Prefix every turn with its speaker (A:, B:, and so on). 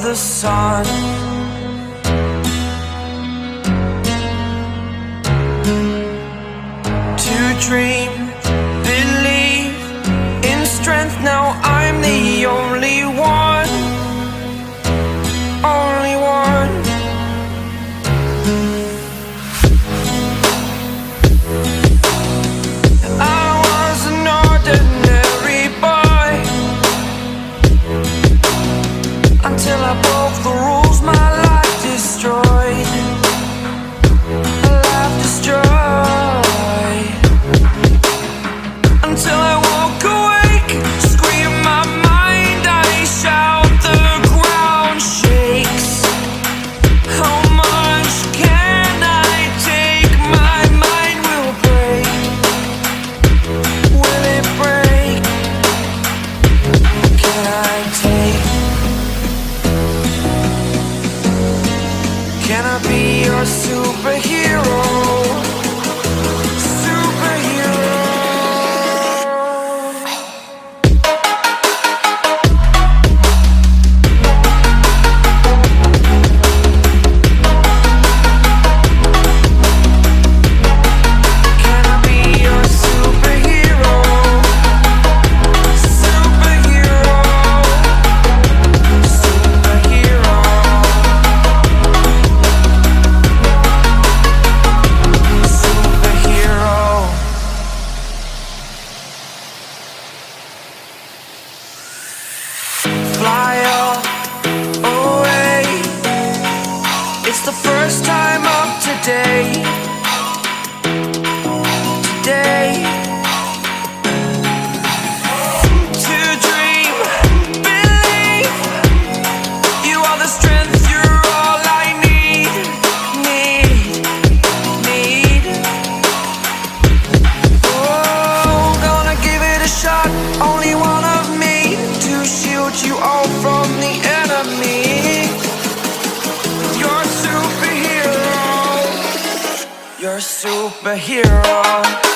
A: The sun, to dream, believe in strength. Now I'm the only one, only one. I was an ordinary boy until I broke the rules, my life destroyed. Life destroyed. Until I woke awake, scream my mind, I shout, the ground shakes. How much can I take? My mind will break. Will it break? Can I take? Can I be your superhero? Superhero. Can I be your superhero? Superhero. Superhero. Superhero. Fly away. It's the first time of today. Today. To dream, believe. You are the strength, you're all I need. Need. Oh, gonna give it a shot. Only one of me to shield you all from the enemy. You're a superhero. You're a superhero.